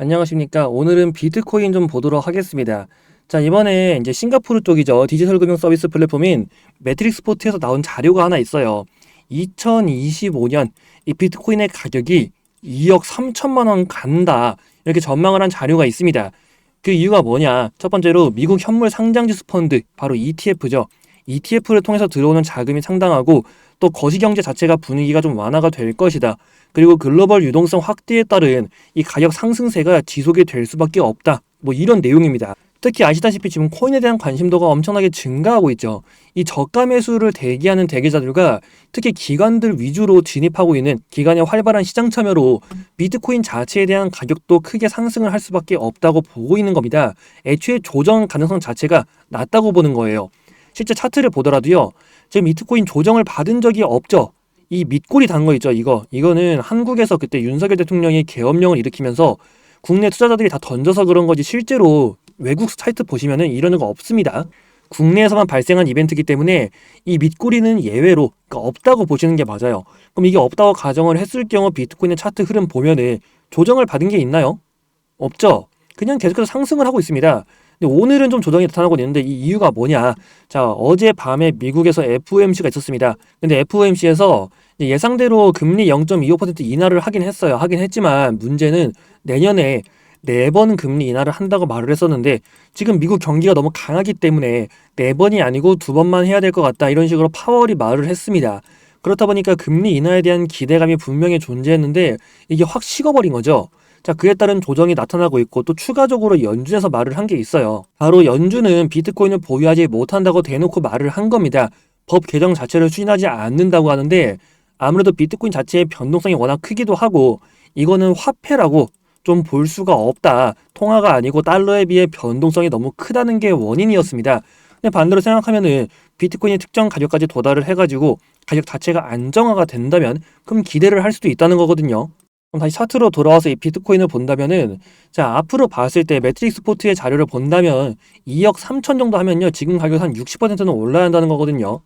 안녕하십니까. 오늘은 비트코인 좀 보도록 하겠습니다. 자, 이번에 이제 싱가포르 쪽이죠. 디지털 금융 서비스 플랫폼인 매트릭스포트에서 나온 자료가 하나 있어요. 2025년 이 비트코인의 가격이 2억 3천만 원 간다. 이렇게 전망을 한 자료가 있습니다. 그 이유가 뭐냐? 첫 번째로 미국 현물 상장지수 펀드, 바로 ETF죠. ETF를 통해서 들어오는 자금이 상당하고 또 거시경제 자체가 분위기가 좀 완화가 될 것이다. 그리고 글로벌 유동성 확대에 따른 이 가격 상승세가 지속이 될 수밖에 없다. 뭐 이런 내용입니다. 특히 아시다시피 지금 코인에 대한 관심도가 엄청나게 증가하고 있죠. 이 저가 매수를 대기하는 대기자들과 특히 기관들 위주로 진입하고 있는 기관의 활발한 시장 참여로 비트코인 자체에 대한 가격도 크게 상승을 할 수밖에 없다고 보고 있는 겁니다. 애초에 조정 가능성 자체가 낮다고 보는 거예요. 실제 차트를 보더라도요. 지금 비트코인 조정을 받은 적이 없죠. 이 밑골이 단 거 있죠. 이거는 한국에서 그때 윤석열 대통령이 계엄령을 일으키면서 국내 투자자들이 다 던져서 그런 거지, 실제로 외국 사이트 보시면은 이런 거 없습니다. 국내에서만 발생한 이벤트이기 때문에 이 밑꼬리는 예외로, 그러니까 없다고 보시는 게 맞아요. 그럼 이게 없다고 가정을 했을 경우 비트코인의 차트 흐름 보면은 조정을 받은 게 있나요? 없죠. 그냥 계속해서 상승을 하고 있습니다. 근데 오늘은 좀 조정이 나타나고 있는데 이 이유가 뭐냐? 자, 어젯밤에 미국에서 FOMC가 있었습니다. 근데 FOMC에서 예상대로 금리 0.25% 인하를 하긴 했어요. 하긴 했지만 문제는 내년에 4번 금리 인하를 한다고 말을 했었는데 지금 미국 경기가 너무 강하기 때문에 4번이 아니고 2번만 해야 될 것 같다, 이런 식으로 파월이 말을 했습니다. 그렇다 보니까 금리 인하에 대한 기대감이 분명히 존재했는데 이게 확 식어버린 거죠. 자, 그에 따른 조정이 나타나고 있고 또 추가적으로 연준에서 말을 한 게 있어요. 바로 연준은 비트코인을 보유하지 못한다고 대놓고 말을 한 겁니다. 법 개정 자체를 추진하지 않는다고 하는데 아무래도 비트코인 자체의 변동성이 워낙 크기도 하고 이거는 화폐라고 좀 볼 수가 없다. 통화가 아니고 달러에 비해 변동성이 너무 크다는 게 원인이었습니다. 근데 반대로 생각하면은 비트코인이 특정 가격까지 도달을 해가지고 가격 자체가 안정화가 된다면 그럼 기대를 할 수도 있다는 거거든요. 그럼 다시 차트로 돌아와서 이 비트코인을 본다면은, 자, 앞으로 봤을 때 매트릭스포트의 자료를 본다면 2억 3천 정도 하면요, 지금 가격 한 60%는 올라야 한다는 거거든요.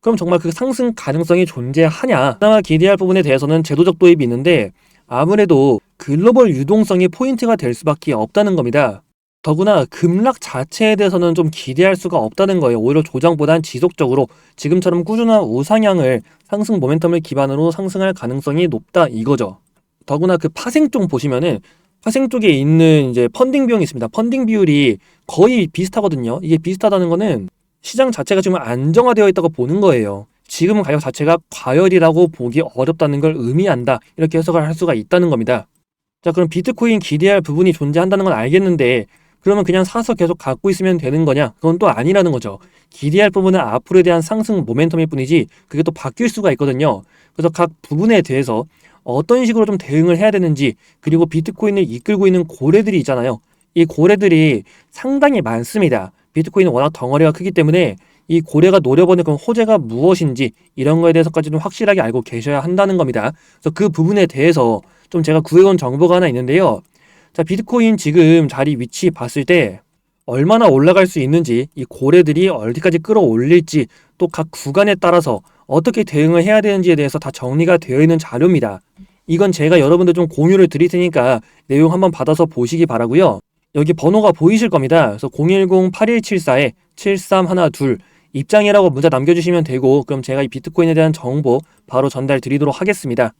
그럼 정말 그 상승 가능성이 존재하냐? 그나마 기대할 부분에 대해서는 제도적 도입이 있는데 아무래도 글로벌 유동성이 포인트가 될 수밖에 없다는 겁니다. 더구나 급락 자체에 대해서는 좀 기대할 수가 없다는 거예요. 오히려 조정보단 지속적으로 지금처럼 꾸준한 우상향을, 상승 모멘텀을 기반으로 상승할 가능성이 높다, 이거죠. 더구나 그 파생 쪽 보시면은 파생 쪽에 있는 이제 펀딩 비용이 있습니다. 펀딩 비율이 거의 비슷하거든요. 이게 비슷하다는 거는 시장 자체가 지금 안정화되어 있다고 보는 거예요. 지금 가격 자체가 과열이라고 보기 어렵다는 걸 의미한다, 이렇게 해석을 할 수가 있다는 겁니다. 자, 그럼 비트코인 기대할 부분이 존재한다는 건 알겠는데 그러면 그냥 사서 계속 갖고 있으면 되는 거냐? 그건 또 아니라는 거죠. 기대할 부분은 앞으로에 대한 상승 모멘텀일 뿐이지 그게 또 바뀔 수가 있거든요. 그래서 각 부분에 대해서 어떤 식으로 좀 대응을 해야 되는지, 그리고 비트코인을 이끌고 있는 고래들이 있잖아요. 이 고래들이 상당히 많습니다. 비트코인은 워낙 덩어리가 크기 때문에 이 고래가 노려보는 그 호재가 무엇인지 이런 거에 대해서까지 좀 확실하게 알고 계셔야 한다는 겁니다. 그래서 그 부분에 대해서 좀 제가 구해온 정보가 하나 있는데요. 자, 비트코인 지금 자리 위치 봤을 때 얼마나 올라갈 수 있는지, 이 고래들이 어디까지 끌어올릴지, 또 각 구간에 따라서 어떻게 대응을 해야 되는지에 대해서 다 정리가 되어 있는 자료입니다. 이건 제가 여러분들 좀 공유를 드릴 테니까 내용 한번 받아서 보시기 바라고요. 여기 번호가 보이실 겁니다. 그래서 010-8174-7312 입장이라고 문자 남겨주시면 되고, 그럼 제가 이 비트코인에 대한 정보 바로 전달 드리도록 하겠습니다.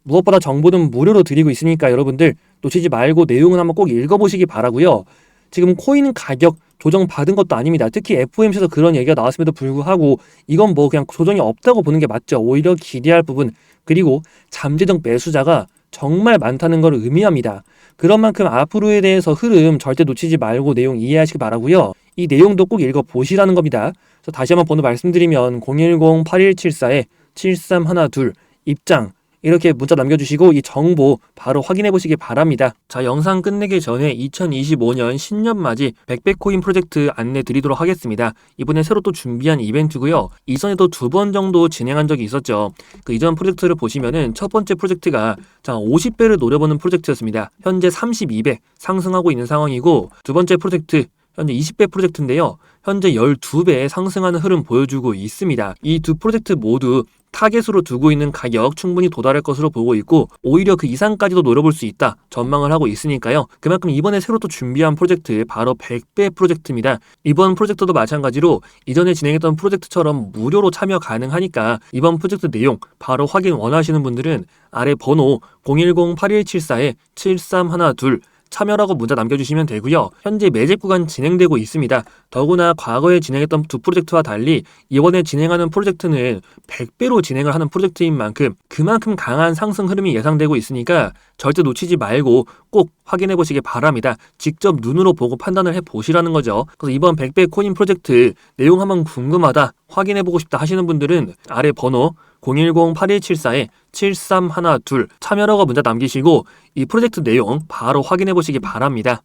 무엇보다 정보는 무료로 드리고 있으니까 여러분들 놓치지 말고 내용은 한번 꼭 읽어보시기 바라고요. 지금 코인 가격 조정 받은 것도 아닙니다. 특히 FOMC에서 그런 얘기가 나왔음에도 불구하고 이건 뭐 그냥 조정이 없다고 보는 게 맞죠. 오히려 기대할 부분, 그리고 잠재적 매수자가 정말 많다는 걸 의미합니다. 그런 만큼 앞으로에 대해서 흐름 절대 놓치지 말고 내용 이해하시기 바라고요. 이 내용도 꼭 읽어보시라는 겁니다. 그래서 다시 한번 번호 말씀드리면 010-8174-7312 입장, 이렇게 문자 남겨주시고 이 정보 바로 확인해 보시기 바랍니다. 자, 영상 끝내기 전에 2025년 신년맞이 백백코인 프로젝트 안내 드리도록 하겠습니다. 이번에 새로 또 준비한 이벤트고요. 이전에도 2번 정도 진행한 적이 있었죠. 그 이전 프로젝트를 보시면은 첫 번째 프로젝트가 50배를 노려보는 프로젝트였습니다. 현재 32배 상승하고 있는 상황이고, 두 번째 프로젝트 현재 20배 프로젝트인데요. 현재 12배 상승하는 흐름 보여주고 있습니다. 이 두 프로젝트 모두 타겟으로 두고 있는 가격 충분히 도달할 것으로 보고 있고 오히려 그 이상까지도 노려볼 수 있다 전망을 하고 있으니까요. 그만큼 이번에 새로 또 준비한 프로젝트 바로 100배 프로젝트입니다. 이번 프로젝트도 마찬가지로 이전에 진행했던 프로젝트처럼 무료로 참여 가능하니까 이번 프로젝트 내용 바로 확인 원하시는 분들은 아래 번호 010-8174-7312 참여라고 문자 남겨주시면 되고요. 현재 매집 구간 진행되고 있습니다. 더구나 과거에 진행했던 두 프로젝트와 달리 이번에 진행하는 프로젝트는 100배로 진행을 하는 프로젝트인 만큼 그만큼 강한 상승 흐름이 예상되고 있으니까 절대 놓치지 말고 꼭 확인해 보시기 바랍니다. 직접 눈으로 보고 판단을 해 보시라는 거죠. 그래서 이번 100배 코인 프로젝트 내용 한번 궁금하다, 확인해 보고 싶다 하시는 분들은 아래 번호 010-8174-7312 참여라고 문자 남기시고 이 프로젝트 내용 바로 확인해 보시기 바랍니다.